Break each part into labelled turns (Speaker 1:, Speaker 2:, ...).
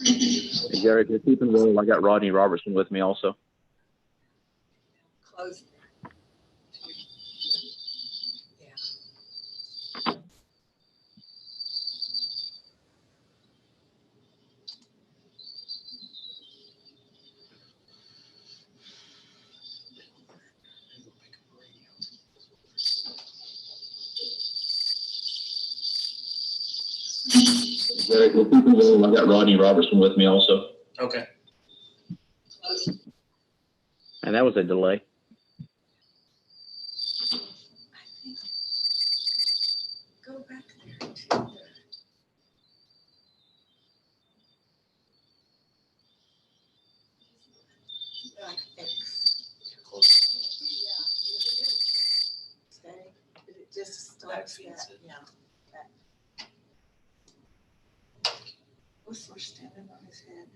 Speaker 1: Hey, Gary, if you're keeping well, I got Rodney Robertson with me also.
Speaker 2: Close.
Speaker 1: Gary, if you're keeping well, I got Rodney Robertson with me also.
Speaker 3: Okay.
Speaker 2: Close.
Speaker 1: And that was a delay.
Speaker 2: I think. Go back there to the. X.
Speaker 3: Close.
Speaker 2: Yeah, it is. Stay. It just starts that. Yeah. What's more standing on his head?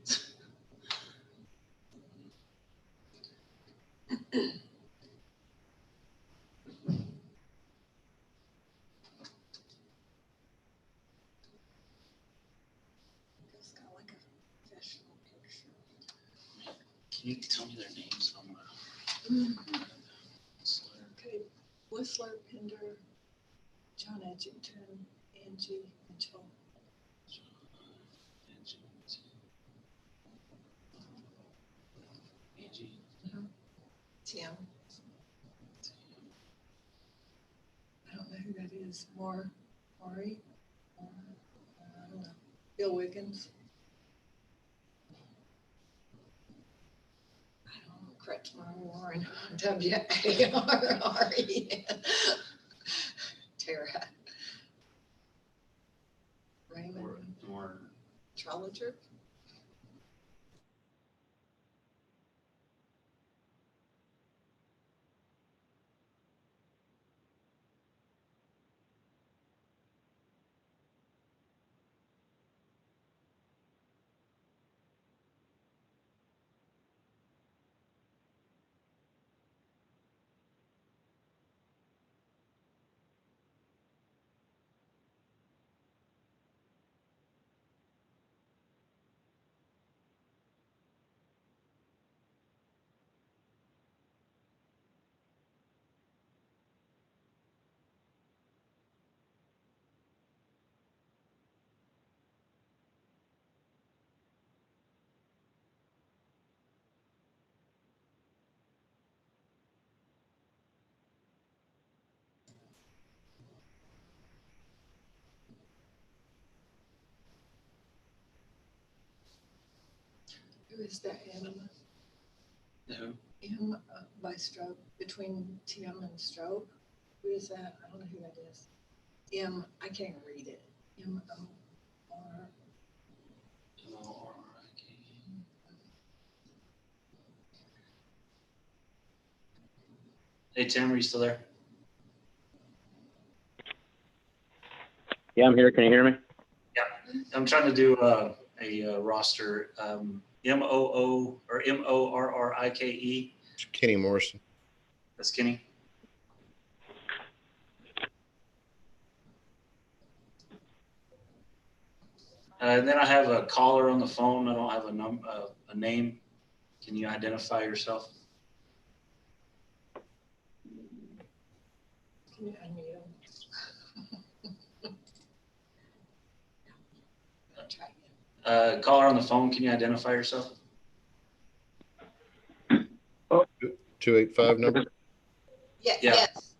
Speaker 2: It's kind of like a professional picture.
Speaker 3: Can you tell me their names?
Speaker 2: Okay, Whistler, Pender, John Edgington, Angie Mitchell.
Speaker 3: Angie.
Speaker 2: Tim. I don't know who that is. Maury? I don't know. Bill Wiggins. I don't know. Kretschmer Warren. W-A-R-R-E-N. Tara. Raymond.
Speaker 3: Or
Speaker 2: Trollinger. Who is that M?
Speaker 3: who?
Speaker 2: M by stroke, between Tim and stroke. Who is that? I don't know who that is. M, I can't read it. M-O-R.
Speaker 3: M-O-R-R-I-K. Hey, Tim, are you still there?
Speaker 1: Yeah, I'm here. Can you hear me?
Speaker 3: Yeah. I'm trying to do a roster. M-O-O or M-O-R-R-I-K-E.
Speaker 4: Kenny Morrison.
Speaker 3: That's Kenny. And then I have a caller on the phone. I don't have a name. Can you identify yourself?
Speaker 2: Can you unmute him? I'll try again.
Speaker 3: Caller on the phone. Can you identify yourself?
Speaker 4: 285 number.
Speaker 2: Yeah.
Speaker 3: Yeah.
Speaker 2: Yes.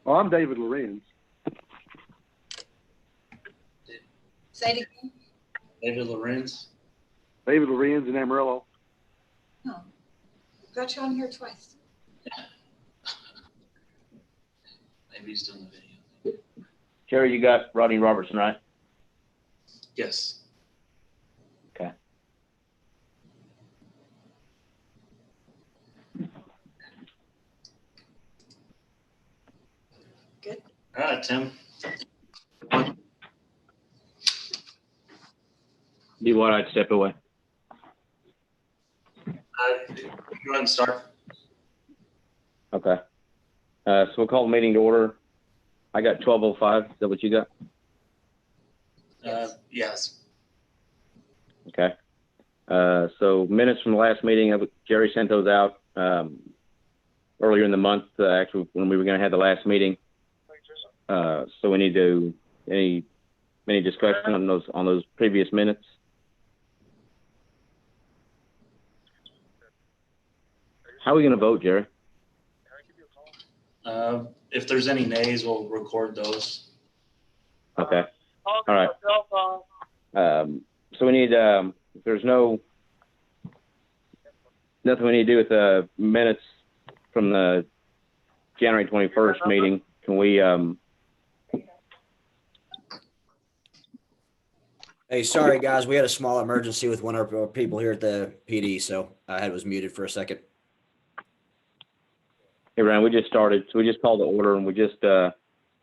Speaker 5: Oh, I'm David Lorenz.
Speaker 2: Say it again.
Speaker 3: David Lorenz.
Speaker 5: David Lorenz in Amarillo.
Speaker 2: No. Got you on here twice.
Speaker 3: Maybe he's doing the video.
Speaker 1: Gary, you got Rodney Robertson, right?
Speaker 3: Yes.
Speaker 1: Okay.
Speaker 2: Good.
Speaker 3: All right, Tim.
Speaker 1: Do what? I'd step away.
Speaker 3: Go ahead and start.
Speaker 1: Okay. So we'll call the meeting to order. I got 12:05. Is that what you got?
Speaker 3: Yes.
Speaker 1: Okay. So minutes from the last meeting, Jerry sent those out earlier in the month, actually when we were going to have the last meeting. So we need to any discussion on those previous minutes. How are we going to vote, Jerry?
Speaker 3: If there's any nays, we'll record those.
Speaker 1: Okay. All right. So we need, if there's nothing we need to do with the minutes from the January 21st meeting, can we,
Speaker 4: Hey, sorry guys, we had a small emergency with one of our people here at the PD, so I had was muted for a second.
Speaker 1: hey, Ryan, we just started, so we just called the order and we just, I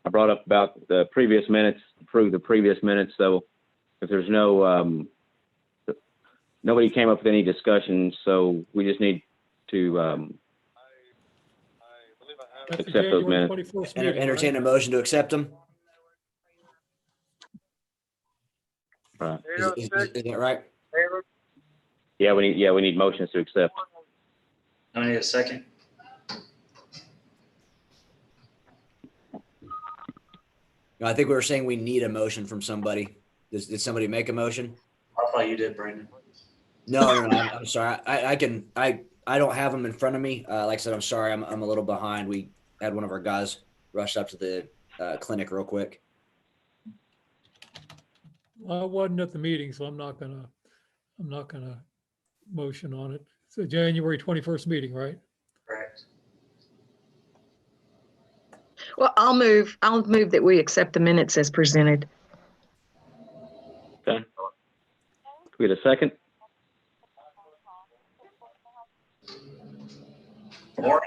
Speaker 1: brought up about the previous minutes, approve the previous minutes. So if there's nobody came up with any discussion, so we just need to,
Speaker 6: That's the
Speaker 1: accept those
Speaker 6: January
Speaker 1: minutes.
Speaker 6: 21st meeting,
Speaker 4: Entertain
Speaker 6: right?
Speaker 4: a motion to accept them.
Speaker 1: right.
Speaker 4: Is that right?
Speaker 1: Yeah, we need motions to accept.
Speaker 3: I need a second.
Speaker 4: No, I think we were saying we need a motion from somebody. Did somebody make a motion?
Speaker 3: I thought you did, Brandon.
Speaker 4: No, I'm sorry. I don't have them in front of me. Like I said, I'm sorry. I'm a little behind. We had one of our guys rush up to the clinic real quick.
Speaker 6: I wasn't at the meeting, so I'm not gonna motion on it. It's a January 21st meeting, right?
Speaker 3: Correct.
Speaker 7: Well, I'll move that we accept the minutes as presented.
Speaker 1: Okay. Can we get a second?
Speaker 3: Lauren?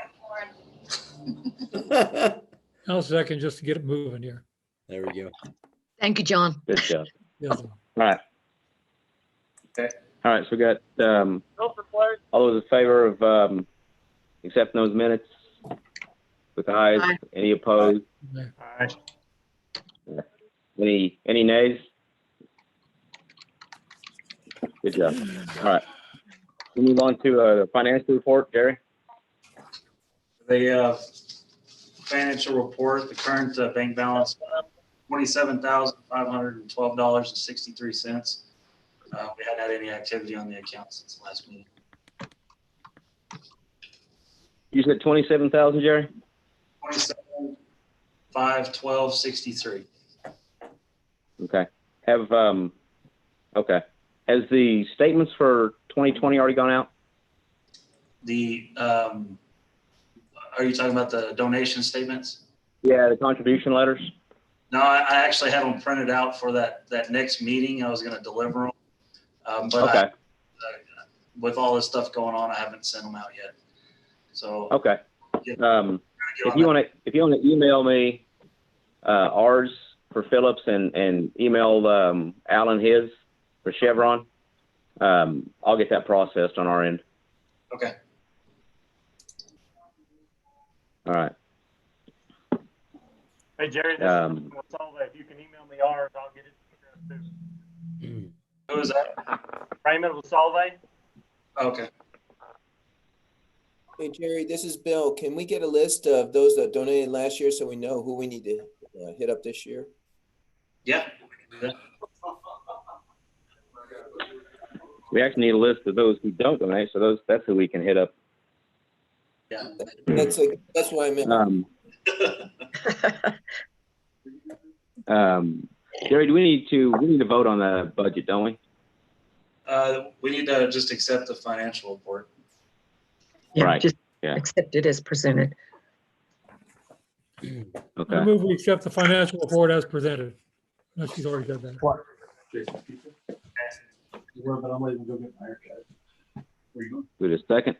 Speaker 6: I'll second just to get it moving here.
Speaker 4: There we go.
Speaker 7: Thank you, John.
Speaker 1: Good job.
Speaker 6: Yes.
Speaker 1: All right.
Speaker 3: Okay.
Speaker 1: All right, so we got, all those in favor of, accepting those minutes with ayes?
Speaker 7: Aye.
Speaker 1: Any opposed? Any nays? Good job. All right. We move on to the financial report, Jerry.
Speaker 3: The financial report, the current bank balance, $27,512.63. We hadn't had any activity on the account since the last meeting.
Speaker 1: You said 27,000, Jerry?
Speaker 3: 27,512.63.
Speaker 1: Okay. Okay. Has the statements for 2020 already gone out?
Speaker 3: The are you talking about the donation statements?
Speaker 1: Yeah, the contribution letters.
Speaker 3: No, I actually had them printed out for that next meeting. I was going to deliver them. But
Speaker 1: Okay.
Speaker 3: with all this stuff going on, I haven't sent them out yet. So
Speaker 1: Okay. If you want to email me ours for Phillips and email Alan his for Chevron, I'll get that processed on our end.
Speaker 3: Okay.
Speaker 1: All right.
Speaker 8: Hey, Jerry, this is Solve. If you can email me ours, I'll get it too.
Speaker 3: Who is that?
Speaker 8: Raymond Solve.
Speaker 3: Okay.
Speaker 9: Hey, Jerry, this is Bill. Can we get a list of those that donated last year so we know who we need to hit up this year?
Speaker 3: Yeah. We can do that.
Speaker 1: We actually need a list of those who don't donate, so that's who we can hit up.
Speaker 3: Yeah.
Speaker 9: That's what I meant.
Speaker 1: Jerry, we need to vote on the budget, don't we?
Speaker 3: We need to just accept the financial report.
Speaker 7: Yeah,
Speaker 1: Right.
Speaker 7: just
Speaker 1: Yeah.
Speaker 7: accept it as presented.
Speaker 1: Okay.
Speaker 6: I move we accept the financial report as presented. No, she's already done that.
Speaker 8: But I'm leaving to go get my haircut. Where you going?
Speaker 1: Wait a second.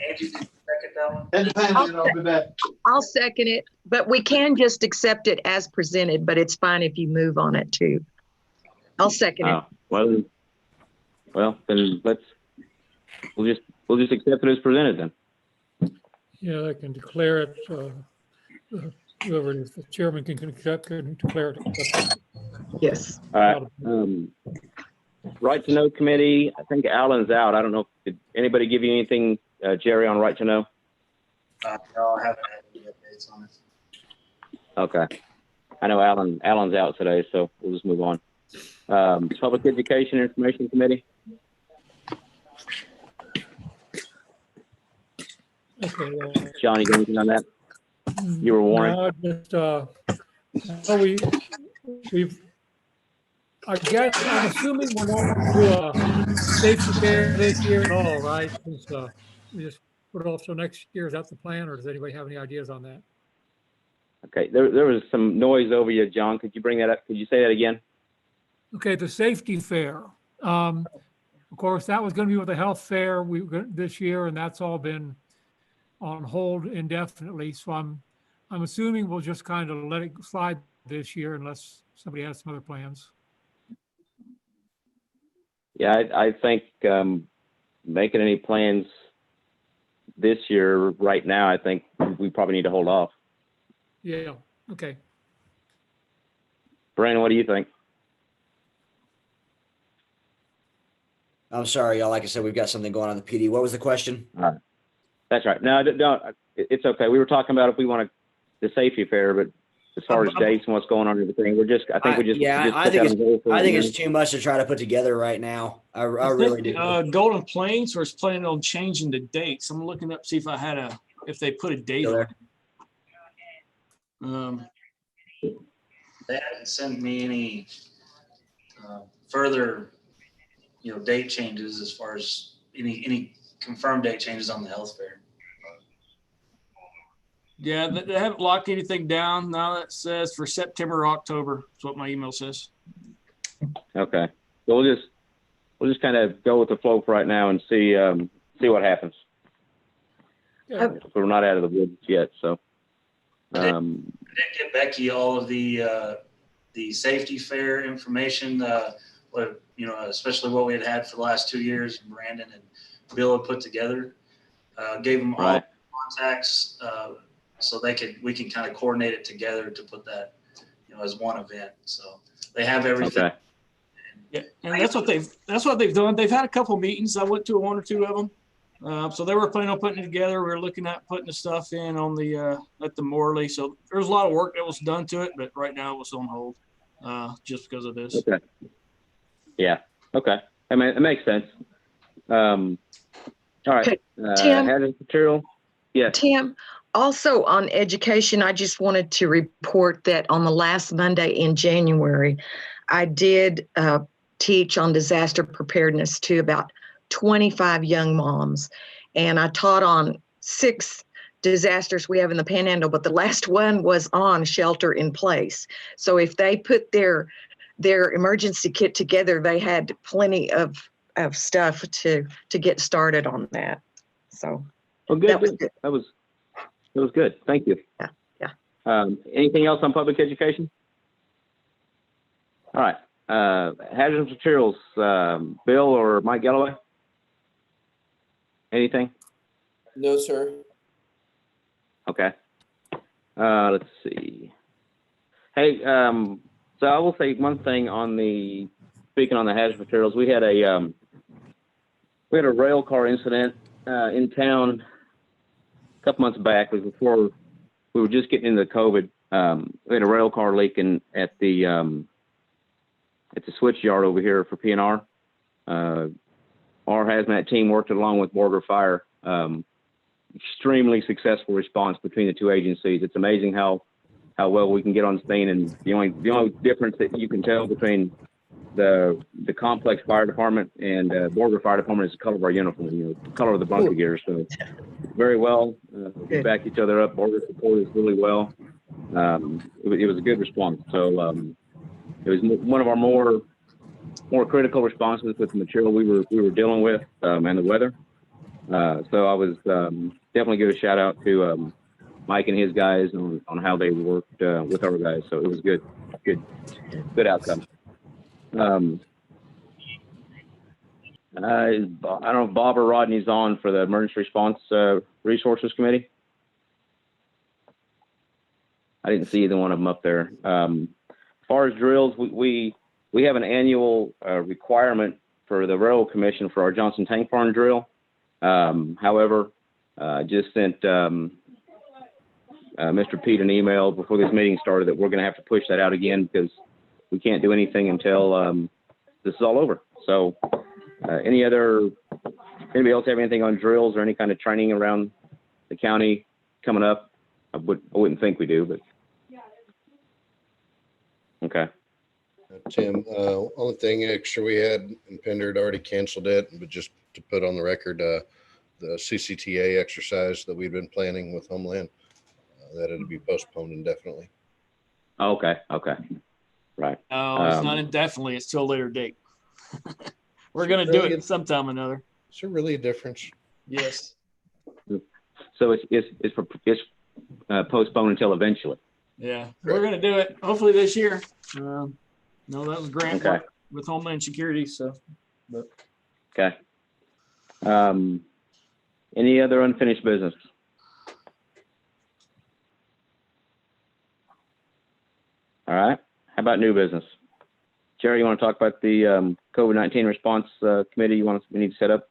Speaker 3: Angie, did you second that one?
Speaker 8: Independent, I'll be back.
Speaker 7: I'll second it, but we can just accept it as presented, but it's fine if you move on it too. I'll second it.
Speaker 1: Well, then we'll just accept it as presented then.
Speaker 6: Yeah, I can declare it whoever it is, the chairman can declare it.
Speaker 7: Yes.
Speaker 1: All right. Right to know committee, I think Alan's out. I don't know. Did anybody give you anything, Jerry, on right to know?
Speaker 3: No, I haven't had any updates on it.
Speaker 1: Okay. I know Alan's out today, so we'll just move on. Public Education Information Committee.
Speaker 6: Okay.
Speaker 1: John, you got anything on that? You were warned.
Speaker 6: No, just, well, we've, I guess, I'm assuming we're not going to do a safety fair this year at all, right? Since, we just put it off till next year. Is that the plan, or does anybody have any ideas on that?
Speaker 1: Okay, there was some noise over you, John. Could you bring that up? Could you say that again?
Speaker 6: Okay, the safety fair. Of course, that was going to be with the health fair this year, and that's all been on hold indefinitely. So I'm assuming we'll just kind of let it slide this year unless somebody has some other plans.
Speaker 1: Yeah, I think making any plans this year right now, I think we probably need to hold off.
Speaker 6: Yeah. Okay.
Speaker 1: Brandon, what do you think?
Speaker 4: I'm sorry, y'all. Like I said, we've got something going on in the PD. What was the question?
Speaker 1: That's right. No, it's okay. We were talking about if we want the safety fair, but as far as dates and what's going on and everything, I think
Speaker 4: it's too much to try to put together right now. I really do.
Speaker 10: Golden Plains was planning on changing the dates. I'm looking up, see if they put a date on it.
Speaker 3: They haven't sent me any further, date changes as far as any confirmed date changes on the health fair.
Speaker 10: Yeah, they haven't locked anything down. Now that says for September or October. That's what my email says.
Speaker 1: Okay, so we'll just kind of go with the flow for right now and see what happens.
Speaker 6: Yeah.
Speaker 1: We're not out of the woods yet, so.
Speaker 3: I did get Becky all of the safety fair information. Especially what we had for the last 2 years. Brandon and Bill had put together. Gave them all contacts so we can kind of coordinate it together to put that as one event. So they have everything.
Speaker 1: Okay.
Speaker 10: Yeah, and that's what they've done. They've had a couple meetings. I went to one or two of them. So they were planning on putting it together. We were looking at putting the stuff in on the at the Morley. So there was a lot of work that was done to it, but right now it was on hold just because of this.
Speaker 1: Okay. Yeah. Okay. I mean, it makes sense. All right.
Speaker 7: Okay, Tim.
Speaker 1: Hazardous material. Yeah.
Speaker 7: Tim, also on education, I just wanted to report that on the last Monday in January, I did teach on disaster preparedness to about 25 young moms. And I taught on 6 disasters we have in the Panhandle, but the last one was on shelter in place. So if they put their emergency kit together, they had plenty of stuff to get started on that. So
Speaker 1: Well, good.
Speaker 7: that was good.
Speaker 1: That was good. Thank you.
Speaker 7: Yeah.
Speaker 1: Anything else on public education? All right. Hazardous materials, Bill or Mike Galloway? Anything?
Speaker 9: No, sir.
Speaker 1: Okay. Let's see. Hey, so I will say one thing speaking on the hazardous materials, we had a rail car incident in town a couple months back. It was before we were just getting into COVID. We had a rail car leaking at the switch yard over here for P&R. Our hazmat team worked along with Border Fire. Extremely successful response between the two agencies. It's amazing how well we can get on scene, and the only difference that you can tell between the complex fire department and Border Fire Department is the color of our uniform, the color of the bunker gear. So very well, we back each other up. Border supported us really well. It was a good response. So it was one of our more critical responses with the material we were dealing with and the weather. So I was definitely give a shout out to Mike and his guys on how they worked with our guys. So it was good outcome. I don't know if Bob or Rodney's on for the Emergency Response Resources Committee. I didn't see either one of them up there. As far as drills, we have an annual requirement for the Railroad Commission for our Johnson Tank Farm drill. However, I just sent Mr. Pete an email before this meeting started that we're going to have to push that out again because we can't do anything until this is all over. So anybody else have anything on drills or any kind of training around the county coming up? I wouldn't think we do, but okay.
Speaker 11: Tim, only thing extra we had, and Pender had already canceled it, but just to put on the record, the CCTA exercise that we've been planning with Homeland, that it'll be postponed indefinitely.
Speaker 1: Okay. Right.
Speaker 10: No, it's not indefinitely. It's till a later date. We're going to do it sometime or another.
Speaker 11: Is there really a difference?
Speaker 10: Yes.
Speaker 1: So it's postponed until eventually.
Speaker 10: Yeah, we're going to do it hopefully this year. No, that was grant
Speaker 1: Okay.
Speaker 10: work with Homeland Security. So, but
Speaker 1: Okay. Any other unfinished business? All right. How about new business? Jerry, you want to talk about the COVID-19 response committee we need to set up?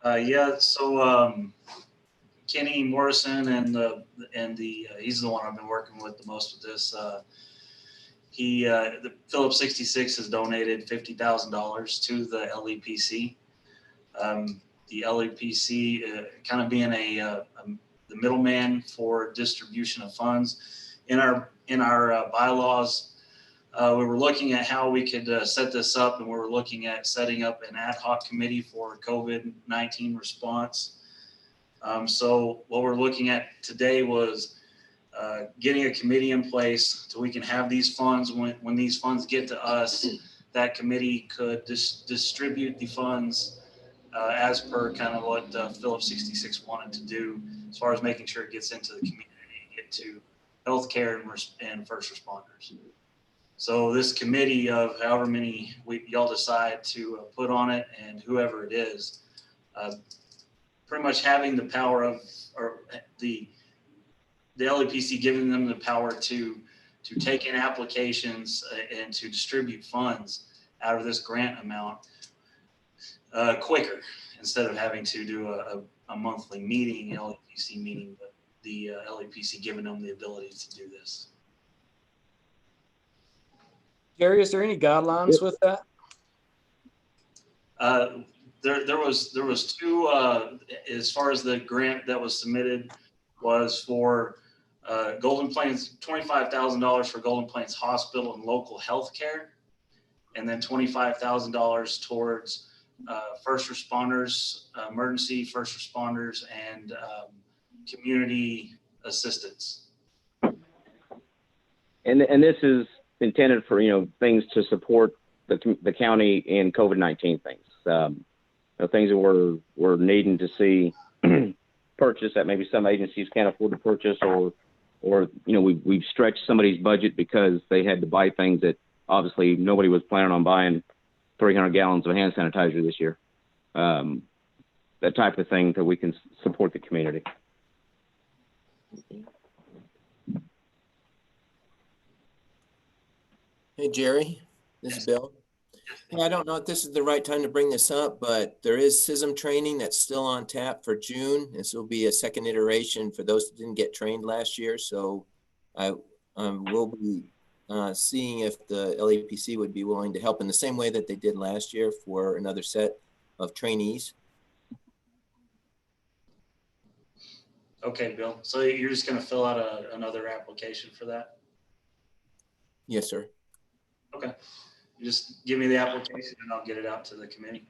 Speaker 3: Yeah. So Kenny Morrison and he's the one I've been working with the most with this. The Phillips 66 has donated $50,000 to the Lepc. The Lepc kind of being the middleman for distribution of funds. In our bylaws, we were looking at how we could set this up, and we were looking at setting up an ad hoc committee for COVID-19 response. So what we're looking at today was getting a committee in place so we can have these funds. When these funds get to us, that committee could distribute the funds as per kind of what Phillips 66 wanted to do, as far as making sure it gets into the community and get to healthcare and first responders. So this committee of however many y'all decide to put on it, and whoever it is, pretty much having the power of, or the Lepc giving them the power to take in applications and to distribute funds out of this grant amount quicker, instead of having to do a monthly meeting, Lepc meeting, but the Lepc giving them the ability to do this.
Speaker 10: Gary, is there any guidelines with that?
Speaker 3: There was two, as far as the grant that was submitted was for Golden Plains, $25,000 for Golden Plains Hospital and local health care, and then $25,000 towards first responders, emergency first responders, and community assistance. And
Speaker 1: this is intended for things to support the county in COVID-19 things. Things that we're needing to see purchased that maybe some agencies can't afford to purchase, or we've stretched somebody's budget because they had to buy things that obviously nobody was planning on buying 300 gallons of hand sanitizer this year. That type of thing that we can support the community.
Speaker 9: Hey, Jerry, this is Bill. Hey, I don't know if this is the right time to bring this up, but there is SISM training that's still on tap for June. This will be a second iteration for those that didn't get trained last year. So I will be seeing if the LAPC would be willing to help in the same way that they did last year for another set of trainees.
Speaker 3: Okay, Bill. So you're just going to fill out another application for that?
Speaker 9: Yes, sir.
Speaker 3: Okay. You just give me the application and I'll get it out to the committee.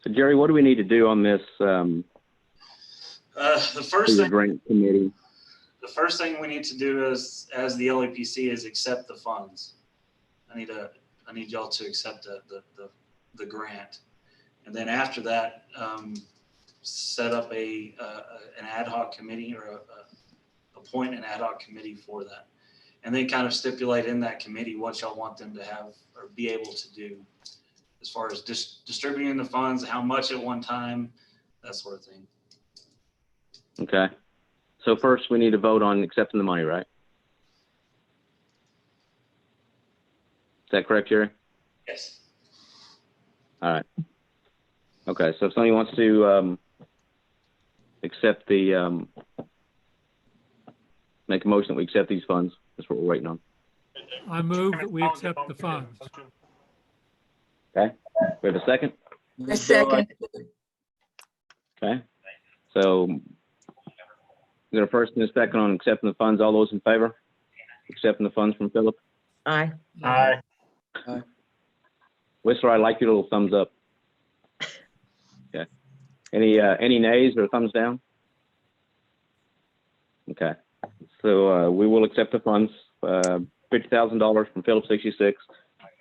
Speaker 1: So Jerry, what do we need to do on this?
Speaker 3: The first thing,
Speaker 1: grant committee.
Speaker 3: The first thing we need to do as the LAPC is accept the funds. I need y'all to accept the grant, and then after that, set up an ad hoc committee, or appoint an ad hoc committee for that, and then kind of stipulate in that committee what y'all want them to have or be able to do as far as distributing the funds, how much at one time, that sort of thing.
Speaker 1: Okay. So first we need to vote on accepting the money, right? Is that correct, Jerry?
Speaker 3: Yes.
Speaker 1: All right. Okay, so if somebody wants to accept the, make a motion that we accept these funds, that's what we're waiting on.
Speaker 6: I move that we accept the funds.
Speaker 1: Okay, we have a second?
Speaker 7: A
Speaker 9: This is Bill.
Speaker 7: second.
Speaker 1: Okay, so we got a first and a second on accepting the funds. All those in favor? Accepting the funds from Philip?
Speaker 7: Aye.
Speaker 8: Aye.
Speaker 1: Whistler, I like your little thumbs up. Okay. Any nays or thumbs down? Okay. So we will accept the funds, $50,000 from Philip 66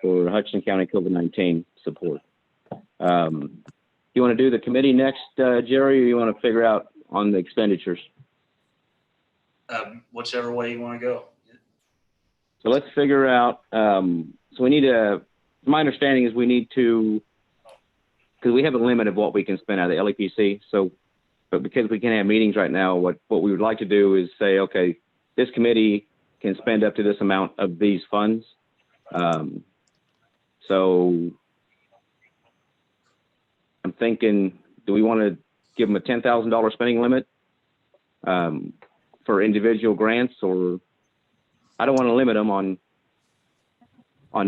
Speaker 1: for Hutchinson County COVID-19 support. You want to do the committee next, Jerry, or you want to figure out on the expenditures?
Speaker 3: Whichever way you want to go.
Speaker 1: So let's figure out, so we need to, my understanding is we need to, because we have a limit of what we can spend out of the LEPC. So, but because we can't have meetings right now, what we would like to do is say, okay, this committee can spend up to this amount of these funds. So I'm thinking, do we want to give them a $10,000 spending limit for individual grants, or I don't want to limit them on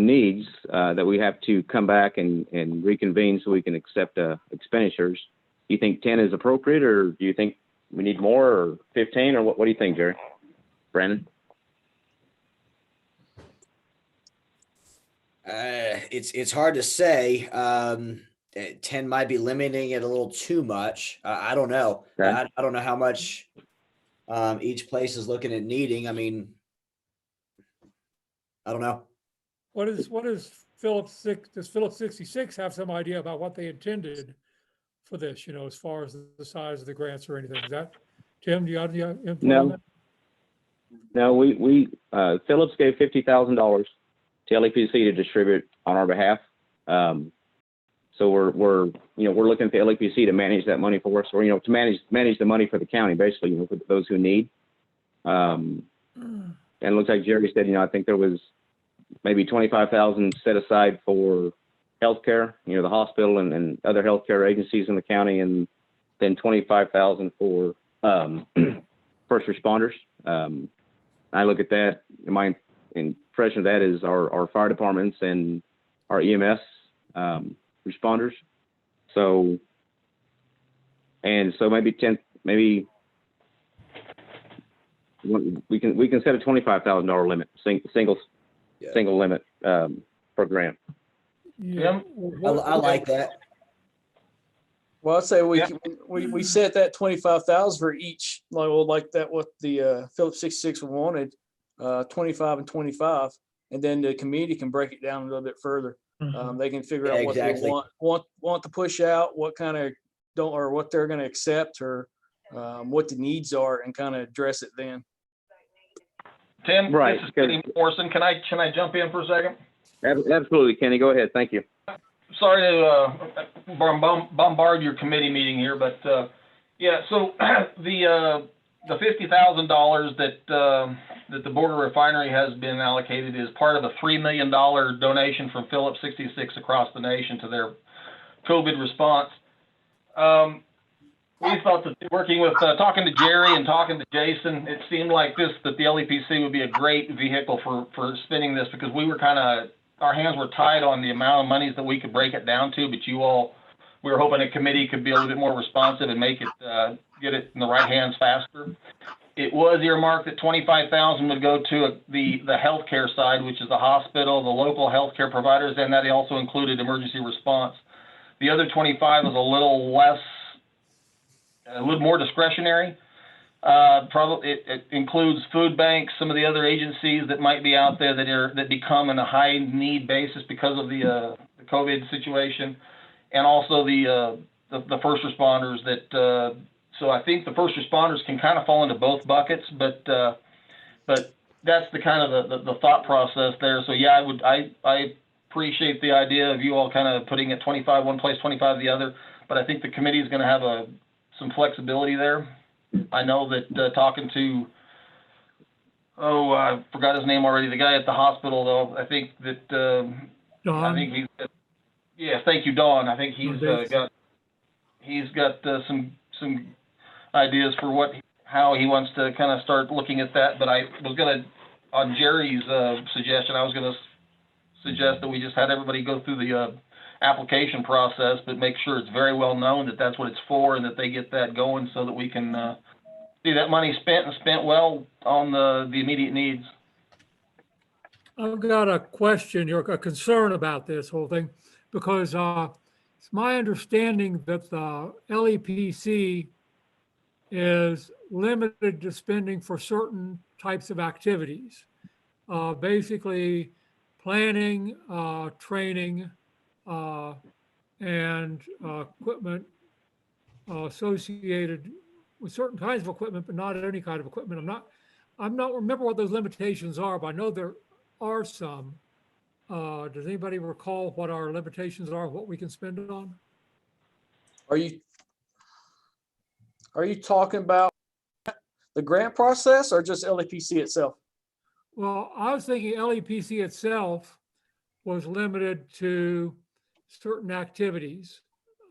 Speaker 1: needs that we have to come back and reconvene so we can accept expenditures. Do you think 10 is appropriate, or do you think we need more, or 15, or what do you think, Jerry? Brandon?
Speaker 4: It's hard to say. 10 might be limiting it a little too much. I don't know.
Speaker 1: Okay.
Speaker 4: I don't know how much each place is looking at needing. I mean, I don't know.
Speaker 6: What is Phillips 6? Does Phillips 66 have some idea about what they intended for this? You know, as far as the size of the grants or anything? Is that Tim? Do you have any info on that?
Speaker 1: No, we Phillips gave $50,000 to LEPC to distribute on our behalf. So we're looking at the LEPC to manage that money for us, or to manage the money for the county, basically, for those who need. And it looks like Jerry said, I think there was maybe 25,000 set aside for healthcare, the hospital and other healthcare agencies in the county, and then 25,000 for first responders. I look at that, my impression of that is our fire departments and our EMS responders. So maybe 10, maybe we can set a $25,000 limit, single limit per grant.
Speaker 6: Yeah.
Speaker 10: I
Speaker 4: like that.
Speaker 10: Well, I'd say we set that 25,000 for each, like that what the Phillips 66 wanted, 25 and 25, and then the committee can break it down a little bit further. They can figure out what
Speaker 4: exactly.
Speaker 10: they want to push out, what kind of or what they're going to accept, or what the needs are, and kind of address it then.
Speaker 12: Tim,
Speaker 1: Right.
Speaker 12: This is Kenny Morrison. Can I jump in for a second?
Speaker 1: Absolutely, Kenny. Go ahead. Thank you.
Speaker 12: Sorry to bombard your committee meeting here, but yeah. So the $50,000 that the Border Refinery has been allocated is part of a $3 million donation from Phillips 66 across the nation to their COVID response. We thought that working with talking to Jerry and talking to Jason, it seemed like that the LEPC would be a great vehicle for spending this, because we were our hands were tied on the amount of monies that we could break it down to, but we were hoping a committee could be a little bit more responsive and make it get it in the right hands faster. It was earmarked that 25,000 would go to the healthcare side, which is the hospital, the local healthcare providers, and that also included emergency response. The other 25 was a little more discretionary. Probably it includes food banks, some of the other agencies that might be out there that become in a high need basis because of the COVID situation, and also the first responders. So I think the first responders can kind of fall into both buckets, but that's the kind of the thought process there. So yeah, I appreciate the idea of you all kind of putting it 25 one place, 25 the other, but I think the committee is going to have some flexibility there. I know that talking to, I forgot his name already, the guy at the hospital though, I think that,
Speaker 6: Don?
Speaker 12: I think he's, yes, thank you, Don. I think he's got some ideas for how he wants to kind of start looking at that. But I was gonna, on Jerry's suggestion, I was gonna suggest that we just had everybody go through the application process, but make sure it's very well known that that's what it's for and that they get that going so that we can see that money spent and spent well on the immediate needs.
Speaker 6: I've got a question or a concern about this whole thing because it's my understanding that the LEPC is limited to spending for certain types of activities. Basically planning, training, and equipment associated with certain kinds of equipment, but not any kind of equipment. I'm not remember what those limitations are, but I know there are some. Does anybody recall what our limitations are, what we can spend it on?
Speaker 10: Are you talking about the grant process or just LEPC itself?
Speaker 6: Well, I was thinking LEPC itself was limited to certain activities.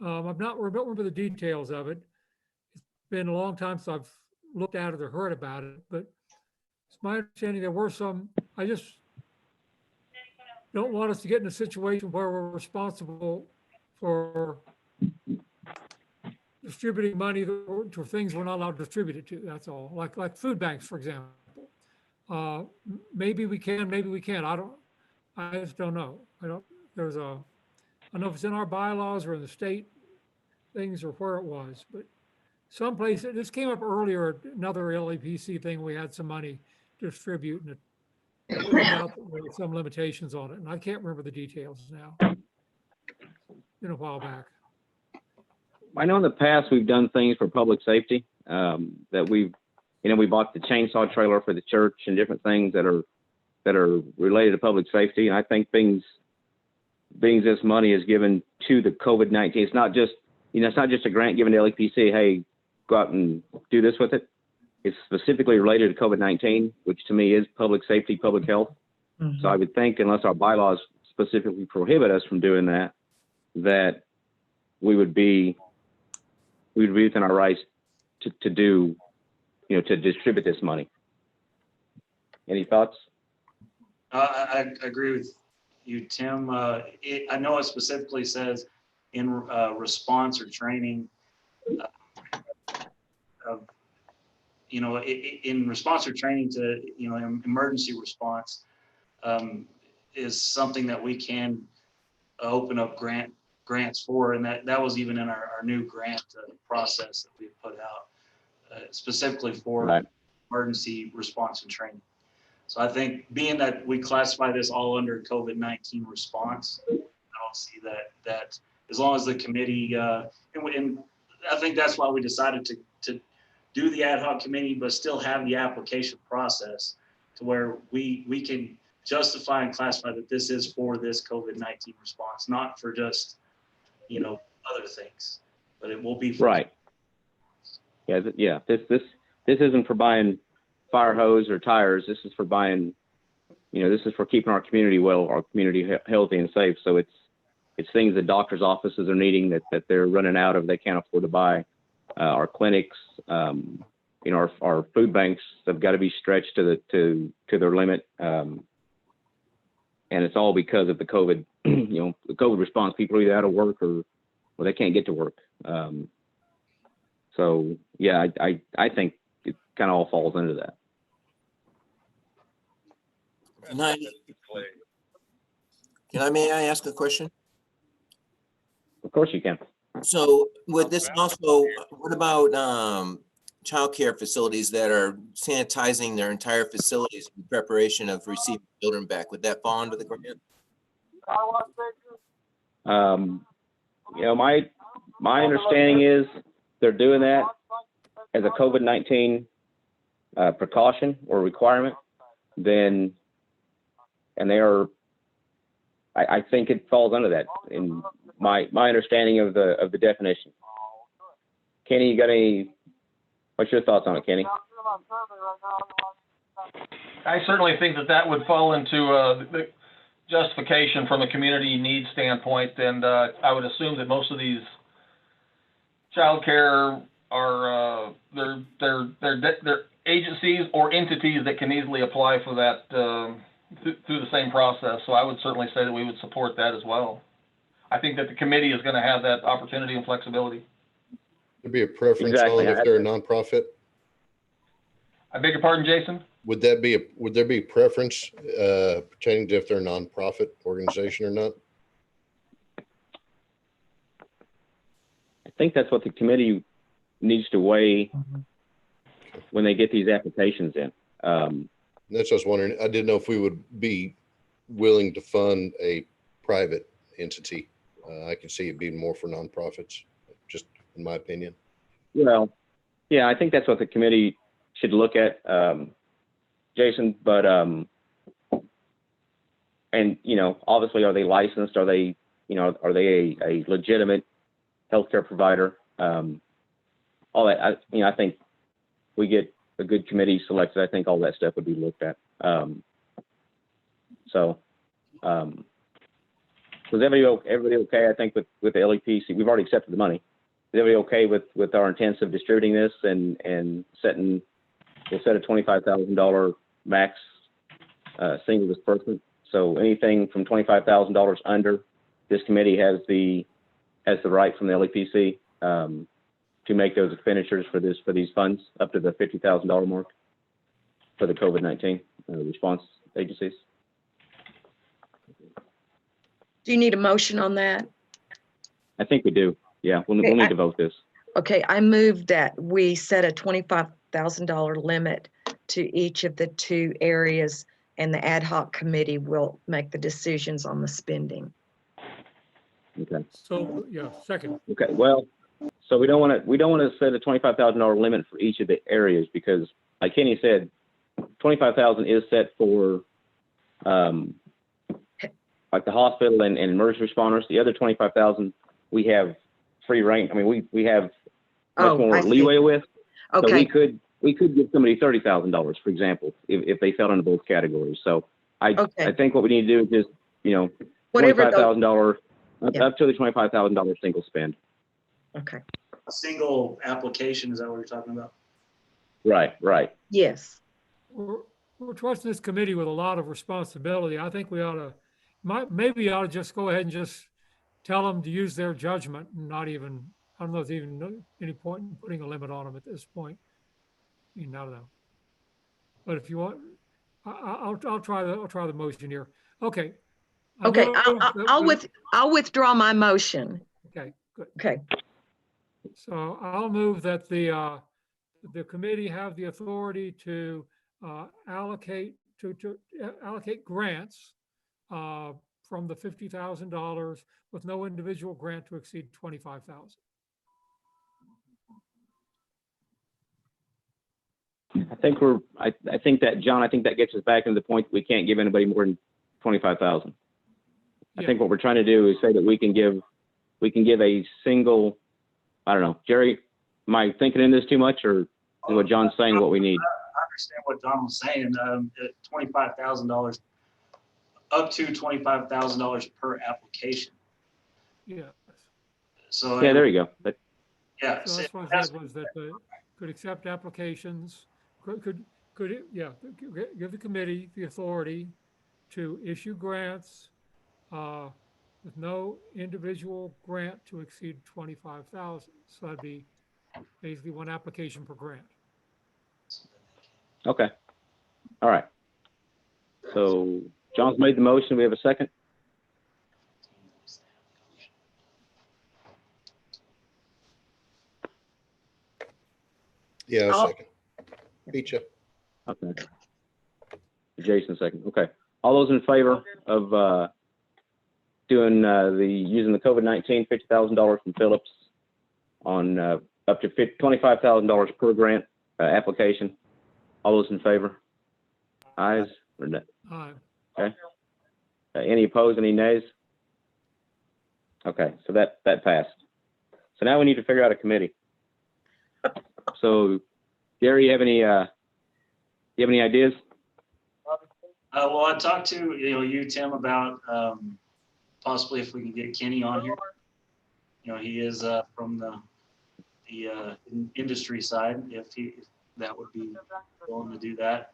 Speaker 6: I don't remember the details of it. It's been a long time since I've looked at it or heard about it, but it's my understanding there were some. I just don't want us to get in a situation where we're responsible for distributing money to things we're not allowed to distribute it to. That's all. Like food banks, for example. Maybe we can, maybe we can't. I just don't know. I don't know if it's in our bylaws or in the state things or where it was, but someplace, this came up earlier, another LEPC thing, we had some money to distribute and it turned out that there were some limitations on it. And I can't remember the details now. Been a while back.
Speaker 1: I know in the past we've done things for public safety, that we bought the chainsaw trailer for the church and different things that are related to public safety. And I think being this money is given to the COVID-19, it's not just a grant given to LEPC, hey, go out and do this with it. It's specifically related to COVID-19, which to me is public safety, public health. Mm-hmm. So I would think unless our bylaws specifically prohibit us from doing that, that we would be within our rights to do, to distribute this money. Any thoughts?
Speaker 3: I agree with you, Tim. I know it specifically says in response or training in response or training to, emergency response is something that we can open up grants for. And that was even in our new grant process that we put out specifically for emergency response and training. So I think being that we classify this all under COVID-19 response, I don't see that as long as the committee, and I think that's why we decided to do the ad hoc committee, but still have the application process to where we can justify and classify that this is for this COVID-19 response, not for just, other things, but it will be for
Speaker 1: right. Yeah. This isn't for buying fire hose or tires. This is for buying, this is for keeping our community well, our community healthy and safe. So it's things that doctors' offices are needing that they're running out of, they can't afford to buy. Our clinics, our food banks have got to be stretched to their limit. And it's all because of the COVID, the COVID response. People are either out of work or they can't get to work. So yeah, I think it kind of all falls into that.
Speaker 9: May I ask a question?
Speaker 1: Of course you can.
Speaker 9: So with this also, what about childcare facilities that are sanitizing their entire facilities in preparation of receiving children back? Would that fall under the grant?
Speaker 1: My understanding is they're doing that as a COVID-19 precaution or requirement. Then, and they are, I think it falls under that in my understanding of the definition. Kenny, you got any What's your thoughts on it, Kenny?
Speaker 12: I certainly think that that would fall into the justification from a community needs standpoint, and I would assume that most of these childcare are they're agencies or entities that can easily apply for that through the same process. So I would certainly say that we would support that as well. I think that the committee is going to have that opportunity and flexibility.
Speaker 11: There'd be a preference
Speaker 1: Exactly.
Speaker 11: on if they're a nonprofit.
Speaker 12: I beg your pardon, Jason?
Speaker 11: Would there be preference pertaining to if they're a nonprofit organization or not?
Speaker 1: I think that's what the committee needs to weigh when they get these applications in.
Speaker 11: That's what I was wondering. I didn't know if we would be willing to fund a private entity. I can see it being more for nonprofits, just in my opinion.
Speaker 1: Well, yeah, I think that's what the committee should look at, Jason. But and obviously, are they licensed? Are they a legitimate healthcare provider? All that. I think we get a good committee selected. I think all that stuff would be looked at. Was everybody okay? I think with the LEPC, we've already accepted the money. Is everybody okay with our intents of distributing this and we'll set a $25,000 max single disbursement. So anything from $25,000 under, this committee has the right from the LEPC to make those expenditures for these funds up to the $50,000 mark for the COVID-19 response agencies.
Speaker 7: Do you need a motion on that?
Speaker 1: I think we do. Yeah, we'll need to vote this.
Speaker 7: Okay, I move that we set a $25,000 limit to each of the two areas, and the ad hoc committee will make the decisions on the spending.
Speaker 1: Okay.
Speaker 6: So, yeah, second.
Speaker 1: Okay. Well, so we don't want to set a $25,000 limit for each of the areas because, like Kenny said, $25,000 is set for like the hospital and emergency responders. The other $25,000 we have free reign. I mean, we have much more leeway with.
Speaker 7: Okay.
Speaker 1: So we could give somebody $30,000, for example, if they fell into both categories. So I think what we need to do is just $25,000 up to the $25,000 single spend.
Speaker 7: Okay.
Speaker 3: A single application, is that what you're talking about?
Speaker 1: Right.
Speaker 7: Yes.
Speaker 6: We're trusting this committee with a lot of responsibility. I think we maybe ought to just go ahead and just tell them to use their judgment and not even, I don't know if there's even any point in putting a limit on them at this point. I don't know. But if you want, I'll try the motion here. Okay.
Speaker 7: Okay, I'll withdraw my motion.
Speaker 6: Okay, good.
Speaker 7: Okay.
Speaker 6: So I'll move that the committee have the authority to allocate grants from the $50,000 with no individual grant to exceed $25,000.
Speaker 1: I think that, John, I think that gets us back into the point that we can't give anybody more than $25,000. I think what we're trying to do is say that we can give a single, I don't know, Jerry, am I thinking in this too much, or is what John's saying what we need?
Speaker 3: I understand what John was saying. $25,000, up to $25,000 per application.
Speaker 6: Yeah.
Speaker 3: So
Speaker 1: yeah, there you go.
Speaker 6: Yeah. So that's what I said was that could accept applications. Could give the committee the authority to issue grants with no individual grant to exceed $25,000. So that'd be basically one application per grant.
Speaker 1: Okay. All right. So John's made the motion. We have a second.
Speaker 11: Yeah, a second. Beat you.
Speaker 1: Okay. Jason second. Okay. All those in favor of using the COVID-19 $50,000 from Phillips on up to $25,000 per grant application. All those in favor? Ayes or no?
Speaker 6: Aye.
Speaker 1: Okay. Any opposed? Any nays? Okay. So that passed. So now we need to figure out a committee. So Gary, you have any ideas?
Speaker 3: Well, I talked to, you, Tim, about possibly if we can get Kenny on here. He is from the industry side, if that would be willing to do that.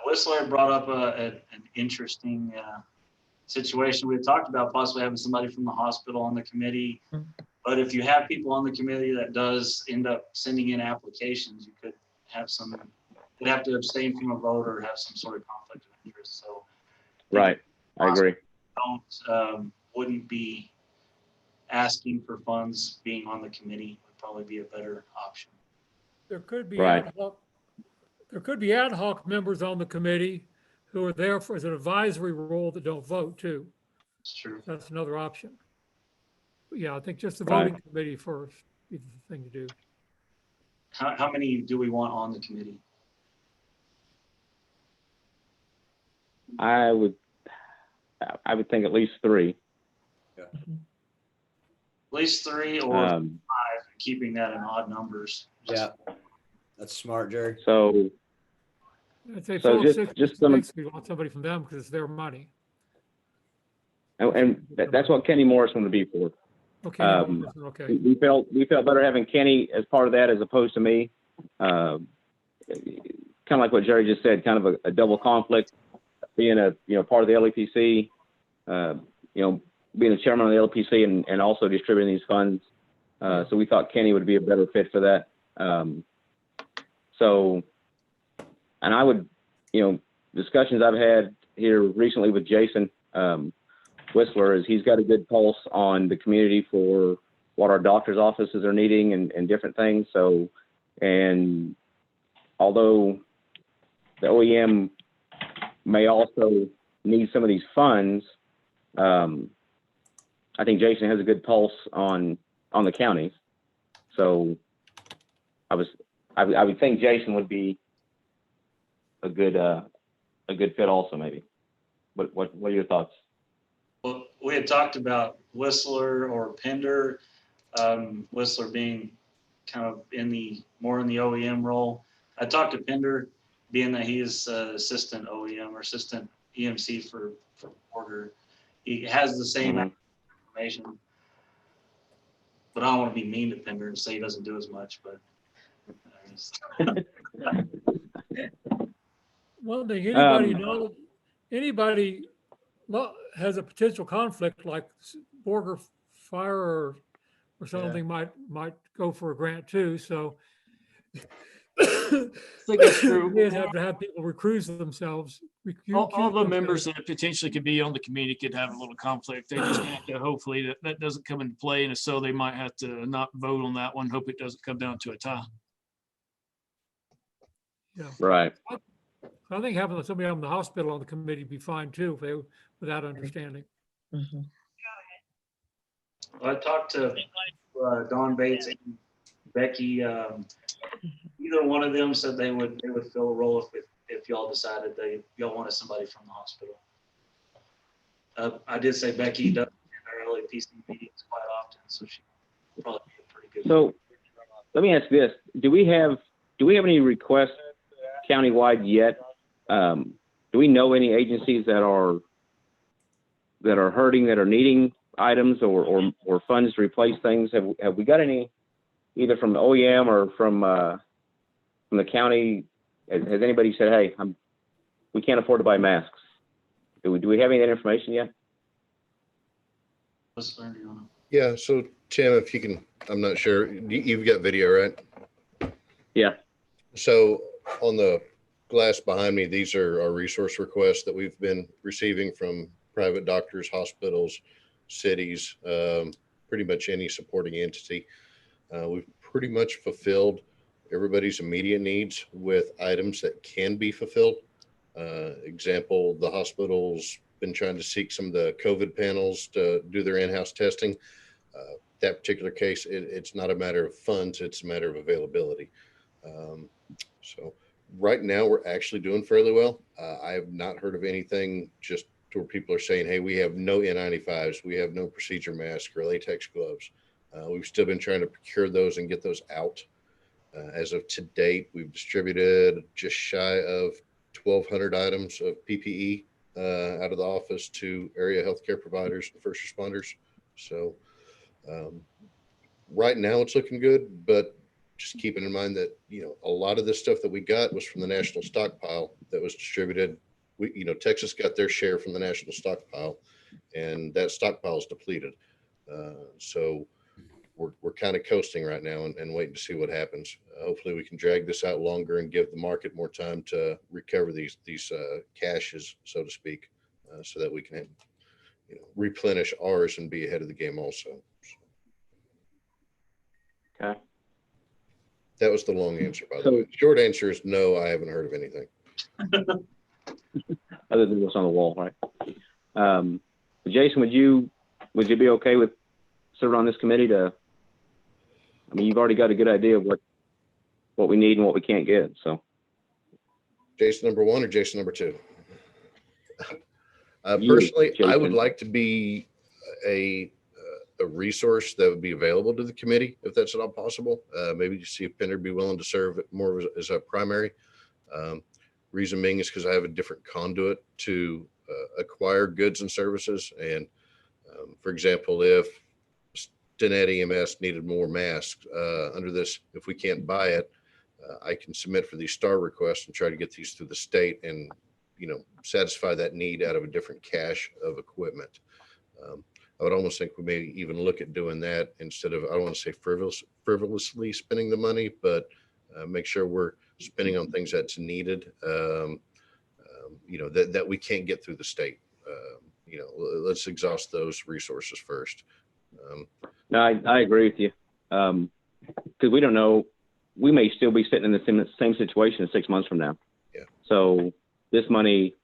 Speaker 3: Whistler brought up an interesting situation. We had talked about possibly having somebody from the hospital on the committee, but if you have people on the committee that does end up sending in applications, you could have you'd have to abstain from a vote or have some sort of conflict of interest. So,
Speaker 1: Right, I agree.
Speaker 3: Wouldn't be asking for funds. Being on the committee would probably be a better option.
Speaker 6: There could be
Speaker 1: Right.
Speaker 6: ad hoc members on the committee who are there as an advisory role that don't vote too.
Speaker 3: It's true.
Speaker 6: That's another option. But yeah, I think just the
Speaker 1: Right.
Speaker 6: voting committee first is the thing to do.
Speaker 3: How many do we want on the committee?
Speaker 1: I would think at least 3.
Speaker 3: At least 3 or 5, keeping that in odd numbers.
Speaker 4: Yeah, that's smart, Jerry.
Speaker 1: So
Speaker 6: I'd say
Speaker 1: So
Speaker 6: 4
Speaker 1: just-
Speaker 6: 6
Speaker 1: just some-
Speaker 6: we want somebody from them because it's their money.
Speaker 1: and that's what Kenny Morrison would be for.
Speaker 6: Okay, okay.
Speaker 1: We felt better having Kenny as part of that as opposed to me. Kind of like what Jerry just said, kind of a double conflict, being part of the LEPC, being the chairman of the LEPC and also distributing these funds. So we thought Kenny would be a better fit for that. And I would, discussions I've had here recently with Jason Whistler is he's got a good pulse on the community for what our doctor's offices are needing and different things. So, and although the OEM may also need some of these funds, I think Jason has a good pulse on the county. So I would think Jason would be a good fit also, maybe. What are your thoughts?
Speaker 3: Well, we had talked about Whistler or Pender, Whistler being kind of more in the OEM role. I talked to Pender, being that he is assistant OEM or assistant EMC for Porter. He has the same information, but I don't want to be mean to Pender and say he doesn't do as much, but.
Speaker 6: One thing, anybody has a potential conflict like Borger Fire or something might go for a grant too. So
Speaker 10: I think that's true.
Speaker 6: They'd have to have people recuse themselves.
Speaker 10: All the members that potentially could be on the committee could have a little conflict. They just have to hopefully that doesn't come into play. And so they might have to not vote on that one. Hope it doesn't come down to a tie.
Speaker 6: Yeah.
Speaker 1: Right.
Speaker 6: I think having somebody on the hospital on the committee would be fine too, if they without understanding.
Speaker 7: Mhm.
Speaker 3: I talked to Don Bates and Becky. Either one of them said they would fill a role if y'all decided y'all wanted somebody from the hospital. I did say Becky does in our LAPC meetings quite often, so she probably be a pretty good.
Speaker 1: So let me ask this: Do we have any requests countywide yet? Do we know any agencies that are hurting, that are needing items or funds to replace things? Have we got any, either from the OEM or from the county? Has anybody said, hey, we can't afford to buy masks? Do we have any of that information yet?
Speaker 11: Yeah. So Tim, if you can, I'm not sure. You've got video, right?
Speaker 1: Yeah.
Speaker 11: So on the glass behind me, these are our resource requests that we've been receiving from private doctors, hospitals, cities, pretty much any supporting entity. We've pretty much fulfilled everybody's immediate needs with items that can be fulfilled. Example, the hospital's been trying to seek some of the COVID panels to do their in-house testing. That particular case, it's not a matter of funds, it's a matter of availability. So right now we're actually doing fairly well. I have not heard of anything just to where people are saying, hey, we have no N95s, we have no procedure masks or latex gloves. We've still been trying to procure those and get those out. As of to date, we've distributed just shy of 1,200 items of PPE out of the office to area healthcare providers and first responders. So right now it's looking good, but just keeping in mind that, a lot of this stuff that we got was from the national stockpile that was distributed. Texas got their share from the national stockpile, and that stockpile is depleted. So we're kind of coasting right now and waiting to see what happens. Hopefully we can drag this out longer and give the market more time to recover these caches, so to speak, so that we can replenish ours and be ahead of the game also.
Speaker 1: Okay.
Speaker 11: That was the long answer, by the way. Short answer is no, I haven't heard of anything.
Speaker 1: Other than what's on the wall, right? Jason, would you be okay with serving on this committee you've already got a good idea of what we need and what we can't get, so.
Speaker 11: Jason number 1 or Jason number 2? Personally, I would like to be a resource that would be available to the committee, if that's at all possible. Maybe see if Pender would be willing to serve more as a primary. Reason being is because I have a different conduit to acquire goods and services. And for example, if Stinnett EMS needed more masks under this, if we can't buy it, I can submit for these STAR requests and try to get these through the state and, satisfy that need out of a different cache of equipment. I would almost think we may even look at doing that instead of, I don't want to say frivolously spending the money, but make sure we're spending on things that's needed, that we can't get through the state. Let's exhaust those resources first.
Speaker 1: No, I agree with you. Because we don't know, we may still be sitting in the same situation 6 months from now.
Speaker 11: Yeah.
Speaker 1: So this money,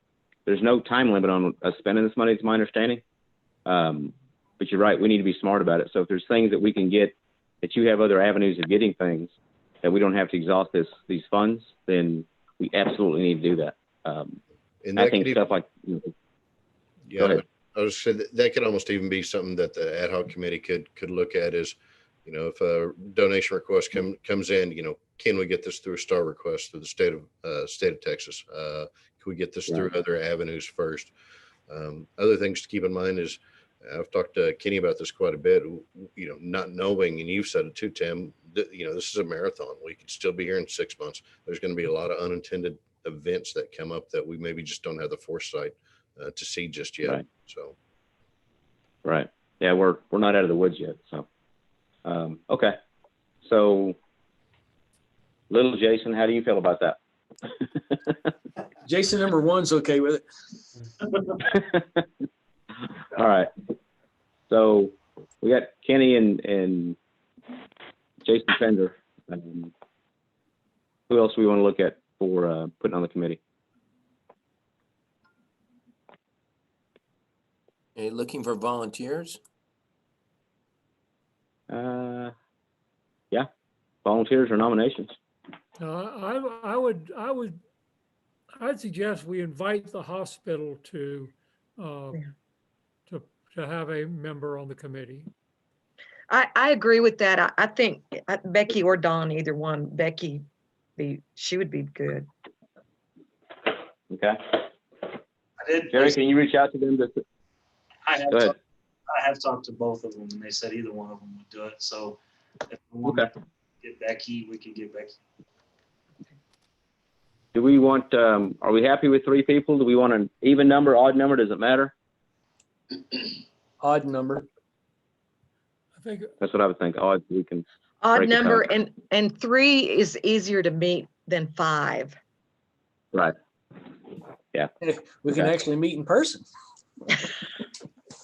Speaker 1: there's no time limit on us spending this money, it's my understanding. But you're right, we need to be smart about it. So if there's things that we can get, that you have other avenues of getting things that we don't have to exhaust these funds, then we absolutely need to do that.
Speaker 11: And
Speaker 1: I think stuff like,
Speaker 11: yeah,
Speaker 1: go ahead.
Speaker 11: I was saying that could almost even be something that the ad hoc committee could look at is, if a donation request comes in, can we get this through a STAR request through the state of Texas? Can we get this through other avenues first? Other things to keep in mind is, I've talked to Kenny about this quite a bit, not knowing, and you've said it too, Tim, this is a marathon. We could still be here in 6 months. There's going to be a lot of unintended events that come up that we maybe just don't have the foresight to see just yet.
Speaker 1: Right.
Speaker 11: So.
Speaker 1: Right. Yeah, we're not out of the woods yet. So, okay. So, little Jason, how do you feel about that?
Speaker 10: Jason number 1's okay with it.
Speaker 1: All right. So we got Kenny and Jason Pender. Who else do we want to look at for putting on the committee?
Speaker 9: Are you looking for volunteers?
Speaker 1: Yeah, volunteers or nominations.
Speaker 6: I'd suggest we invite the hospital to have a member on the committee.
Speaker 7: I agree with that. I think Becky or Dawn, either one. Becky, she would be good.
Speaker 1: Okay. Jerry, can you reach out to them? Go ahead.
Speaker 3: I have talked to both of them, and they said either one of them would do it. So if we want to get Becky, we can get Becky.
Speaker 1: Do we want, are we happy with 3 people? Do we want an even number, odd number? Does it matter?
Speaker 10: Odd number.
Speaker 6: I think
Speaker 1: that's what I would think. Odd, we can.
Speaker 7: Odd number, and 3 is easier to meet than 5.
Speaker 1: Right. Yeah.
Speaker 10: We can actually meet in person.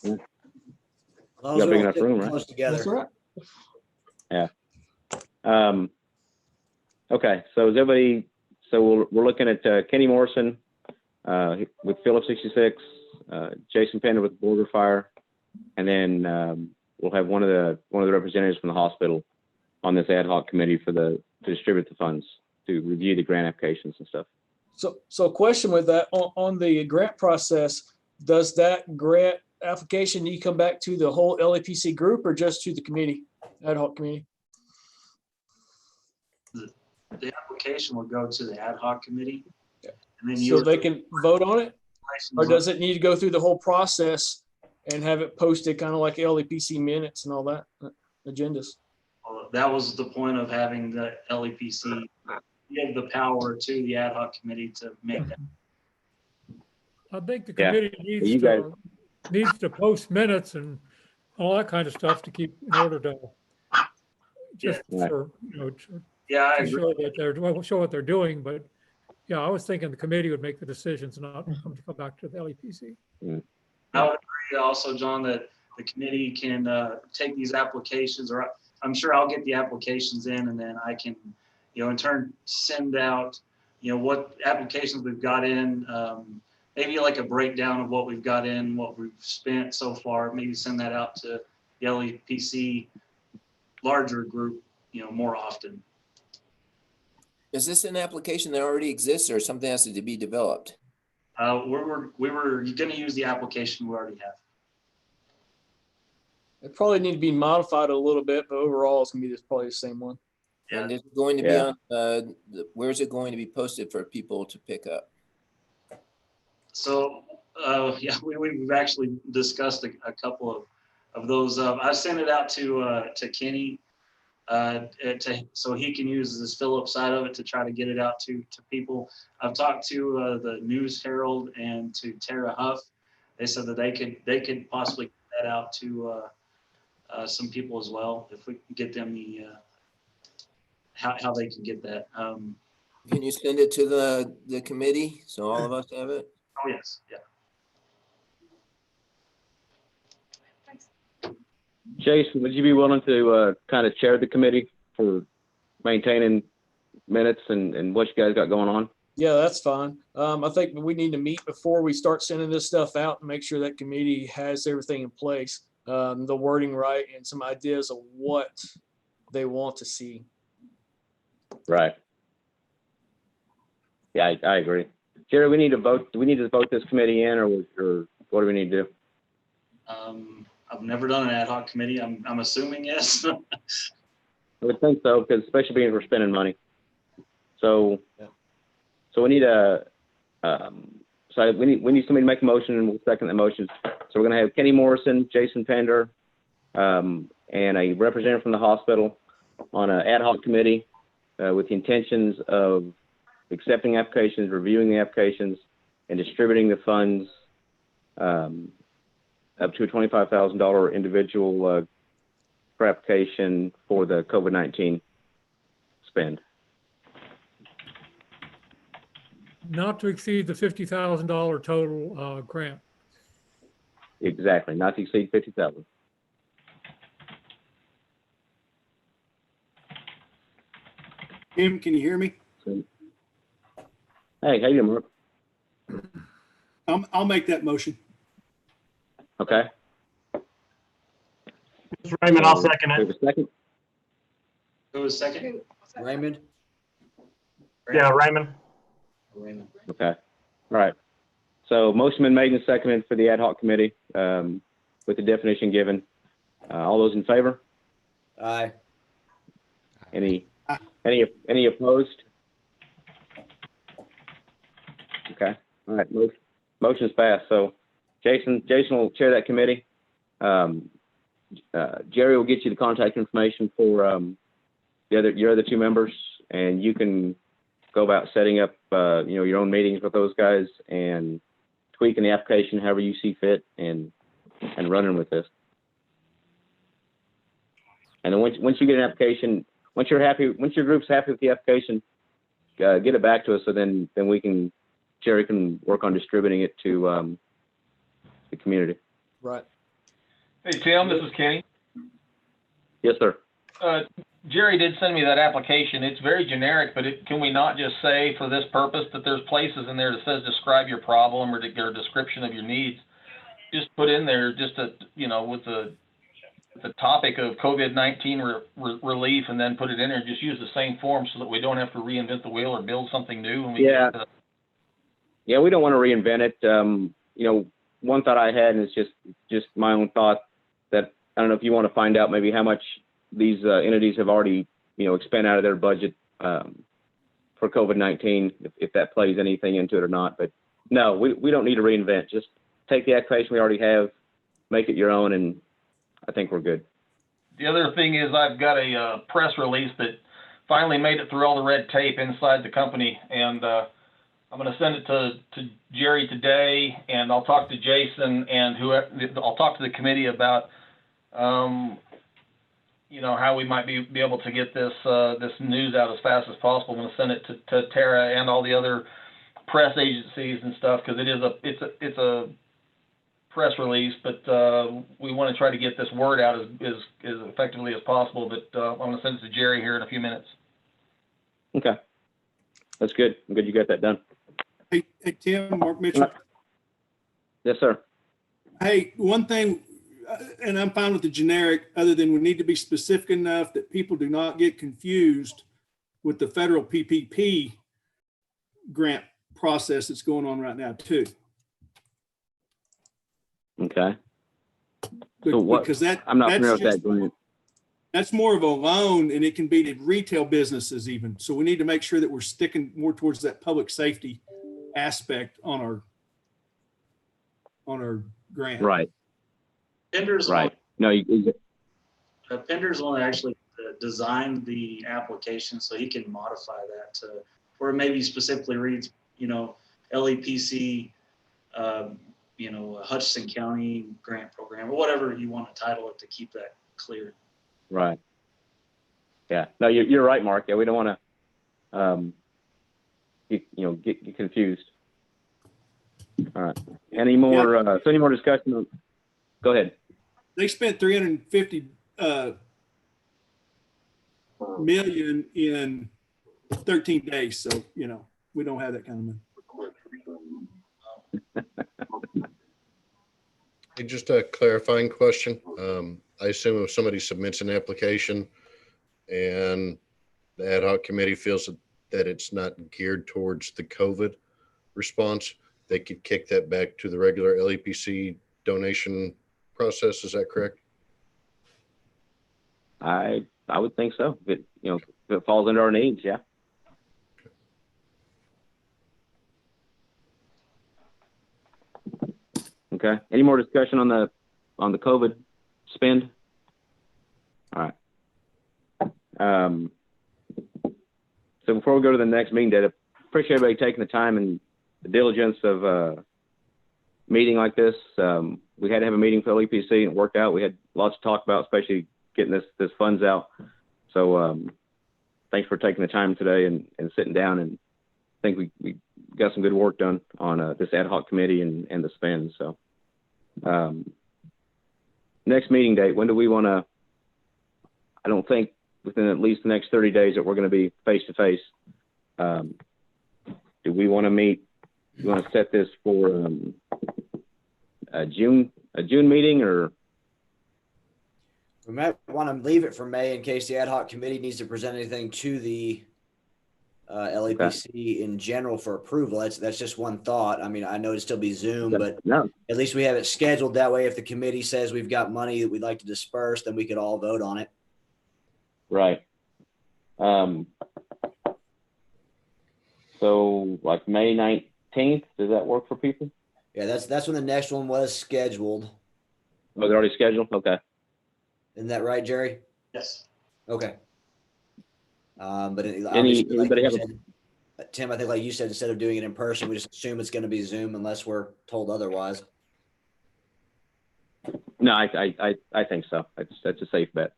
Speaker 1: You got a big enough room, right?
Speaker 10: Together. That's right.
Speaker 1: Yeah. Okay. So is everybody? So we're looking at Kenny Morrison with Phillips 66, Jason Pender with Border Fire, and then we'll have one of the representatives from the hospital on this ad hoc committee to distribute the funds, to review the grant applications and stuff.
Speaker 10: So a question with that on the grant process, does that grant application need to come back to the whole LAPC group or just to the committee? ad hoc committee?
Speaker 3: The application will go to the ad hoc committee.
Speaker 10: Yeah.
Speaker 3: And then
Speaker 10: So they can vote on it? Or does it need to go through the whole process and have it posted kind of like LEPC minutes and all that, agendas?
Speaker 3: That was the point of having the LEPC give the power to the ad hoc committee to make that.
Speaker 6: I think the
Speaker 1: Yeah.
Speaker 6: committee needs to post minutes and all that kind of stuff to keep in order to just
Speaker 1: Yeah.
Speaker 6: for, you know, to
Speaker 3: I agree.
Speaker 6: show that show what they're doing. But yeah, I was thinking the committee would make the decisions, not come back to the LEPC.
Speaker 3: I would agree also, John, that the committee can take these applications, or I'm sure I'll get the applications in, and then I can, in turn send out, what applications we've got in, maybe like a breakdown of what we've got in, what we've spent so far, maybe send that out to the LEPC larger group, more often.
Speaker 9: Is this an application that already exists or something has to be developed?
Speaker 3: We were going to use the application we already have.
Speaker 10: It probably need to be modified a little bit, but overall it's gonna be probably the same one.
Speaker 3: Yeah.
Speaker 9: And it's going to be on, where's it going to be posted for people to pick up?
Speaker 3: So, we've actually discussed a couple of those. I sent it out to Kenny so he can use this Phillips side of it to try to get it out to people. I've talked to the News Herald and to Tara Huff. They said that they could possibly get that out to some people as well if we can get them the how they can get that.
Speaker 9: Can you send it to the committee so all of us have it?
Speaker 3: Oh yes, yeah.
Speaker 1: Jason, would you be willing to kind of chair the committee for maintaining minutes and what you guys got going on?
Speaker 10: Yeah, that's fine. I think we need to meet before we start sending this stuff out and make sure that committee has everything in place, the wording right, and some ideas of what they want to see.
Speaker 1: Right. Yeah, I agree. Jerry, we need to vote. Do we need to vote this committee in, or what do we need to do?
Speaker 3: I've never done an ad hoc committee. I'm assuming yes.
Speaker 1: I would think so, because especially being we're spending money. So, so we need we need somebody to make a motion, and we'll second the motion. So we're going to have Kenny Morrison, Jason Pender, and a representative from the hospital on an ad hoc committee with the intentions of accepting applications, reviewing the applications, and distributing the funds up to a $25,000 individual per application for the COVID-19 spend.
Speaker 6: Not to exceed the $50,000 total grant.
Speaker 1: Exactly, not to exceed 50,000.
Speaker 13: Tim, can you hear me?
Speaker 1: Hey, how you doing, Mark?
Speaker 13: I'll make that motion.
Speaker 1: Okay.
Speaker 8: Raymond, I'll second
Speaker 1: Wait
Speaker 8: it.
Speaker 1: a second.
Speaker 3: Who was second?
Speaker 4: Raymond?
Speaker 8: Yeah, Raymond.
Speaker 3: Raymond.
Speaker 1: Okay. All right. So motion been made and seconded for the ad hoc committee with the definition given. All those in favor?
Speaker 4: Aye.
Speaker 1: Any opposed? Okay. All right. Motion's passed. So Jason will chair that committee. Jerry will get you the contact information for your other two members, and you can go about setting up your own meetings with those guys and tweaking the application however you see fit and running with this. And then once you get an application, once your group's happy with the application, get it back to us, so then Jerry can work on distributing it to the community.
Speaker 10: Right.
Speaker 12: Hey, Tim, this is Kenny.
Speaker 1: Yes, sir.
Speaker 12: Jerry did send me that application. It's very generic, but can we not just say for this purpose that there's places in there that says describe your problem or a description of your needs? Just put in there just with the topic of COVID-19 relief, and then put it in there and just use the same form so that we don't have to reinvent the wheel or build something new. When we
Speaker 1: Yeah, we don't want to reinvent it. One thought I had, and it's just my own thought, that I don't know if you want to find out maybe how much these entities have already, expended out of their budget for COVID-19, if that plays anything into it or not. But no, we don't need to reinvent. Just take the application we already have, make it your own, and I think we're good.
Speaker 12: The other thing is I've got a press release that finally made it through all the red tape inside the company, and I'm going to send it to Jerry today, and I'll talk to Jason and I'll talk to the committee about, how we might be able to get this news out as fast as possible. I'm going to send it to Tara and all the other press agencies and stuff, because it's a press release, but we want to try to get this word out as effectively as possible. But I'm going to send it to Jerry here in a few minutes.
Speaker 1: Okay, that's good. I'm good you got that done.
Speaker 13: Hey, Tim, Mark Mitchell.
Speaker 1: Yes, sir.
Speaker 13: Hey, one thing, and I'm fine with the generic, other than we need to be specific enough that people do not get confused with the federal PPP grant process that's going on right now too.
Speaker 1: Okay. So what?
Speaker 13: Because
Speaker 1: I'm not familiar with that grant.
Speaker 13: That's more of a loan, and it can be to retail businesses even. So we need to make sure that we're sticking more towards that public safety aspect on our grant.
Speaker 1: Right.
Speaker 3: Pender's
Speaker 1: Right. No,
Speaker 3: Pender's only actually designed the application, so he can modify that to where it maybe specifically reads, LEPC, Hutchinson County grant program, or whatever you want to title it to keep that clear.
Speaker 1: Right. Yeah. No, you're right, Mark. Yeah, we don't want to, get confused. All right. Any more? So any more discussion? Go ahead.
Speaker 13: They spent $350 million in 13 days, so we don't have that kind of money.
Speaker 11: Hey, just a clarifying question. I assume if somebody submits an application and the ad hoc committee feels that it's not geared towards the COVID response, they could kick that back to the regular LEPC donation process. Is that correct?
Speaker 1: I would think so. If it falls under our needs, yeah. Okay. Any more discussion on the COVID spend? All right. So before we go to the next meeting date, I appreciate everybody taking the time and the diligence of a meeting like this. We had to have a meeting for LEPC and it worked out. We had lots to talk about, especially getting this funds out. So thanks for taking the time today and sitting down, and I think we got some good work done on this ad hoc committee and the spend. So next meeting date, when do we want to? I don't think within at least the next 30 days that we're going to be face to face. Do we want to meet? You want to set this for a June meeting, or?
Speaker 4: We might want to leave it for May in case the ad hoc committee needs to present anything to the LEPC in general for approval. That's just one thought. I mean, I know it'd still be Zoom, but at least we have it scheduled that way. If the committee says we've got money that we'd like to disperse, then we could all vote on it.
Speaker 1: Right. So like May 19th, does that work for people?
Speaker 4: Yeah, that's when the next one was scheduled.
Speaker 1: Oh, they're already scheduled? Okay.
Speaker 4: Isn't that right, Jerry?
Speaker 3: Yes.
Speaker 4: Okay. But
Speaker 1: anybody have
Speaker 4: Tim, I think like you said, instead of doing it in person, we just assume it's going to be Zoom unless we're told otherwise.
Speaker 1: No, I think so. That's a safe bet.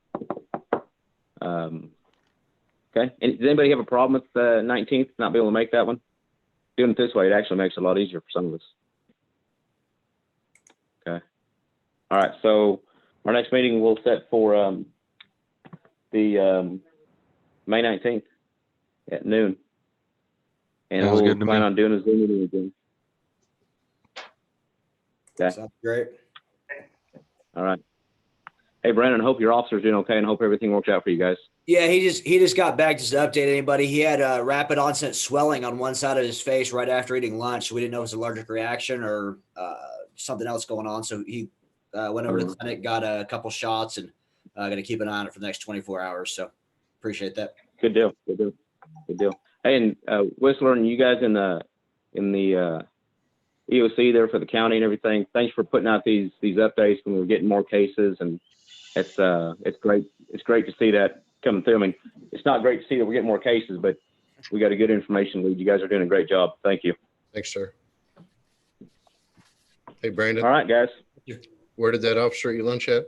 Speaker 1: Okay. And does anybody have a problem with the 19th not being able to make that one? Doing it this way, it actually makes it a lot easier for some of us. Okay. All right. So our next meeting we'll set for the May 19th at noon. And we'll plan on doing a Zoom meeting again. Okay.
Speaker 4: Sounds great.
Speaker 1: All right. Hey, Brandon, I hope your officer's doing okay and hope everything works out for you guys.
Speaker 4: Yeah, he just got back just to update anybody. He had rapid onset swelling on one side of his face right after eating lunch. So we didn't know if it was an allergic reaction or something else going on. So he went over to the clinic, got a couple shots, and Going to keep an eye on it for the next 24 hours. So appreciate that.
Speaker 1: Good deal. Good deal. Good deal. Hey, and Whistler and you guys in the EOC there for the county and everything. Thanks for putting out these updates when we're getting more cases, and it's great. It's great to see that coming through. I mean, it's not great to see that we're getting more cases, but we got a good information lead. You guys are doing a great job. Thank you.
Speaker 11: Thanks, sir. Hey, Brandon.
Speaker 1: All right, guys.
Speaker 11: Where did that officer eat lunch at?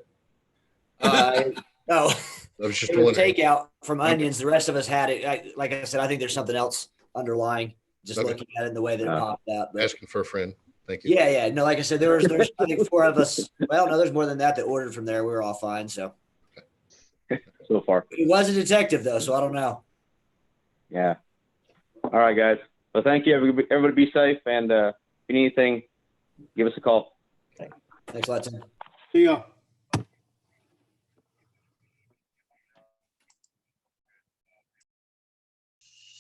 Speaker 4: No,
Speaker 11: I was just
Speaker 4: it was
Speaker 11: wondering.
Speaker 4: takeout from Onions. The rest of us had it. Like I said, I think there's something else underlying. Just
Speaker 11: Okay.
Speaker 4: looking at it in the way that it popped out. But
Speaker 11: Asking for a friend. Thank you.
Speaker 4: yeah. No, like I said, there's I think 4 of us. Well, no, there's more than that ordered from there. We were all fine. So
Speaker 1: So far.
Speaker 4: it was a detective though, so I don't know.
Speaker 1: Yeah. All right, guys. Well, thank you. Everybody be safe, and if you need anything, give us a call.
Speaker 4: Thanks a lot, Tim.
Speaker 13: See ya.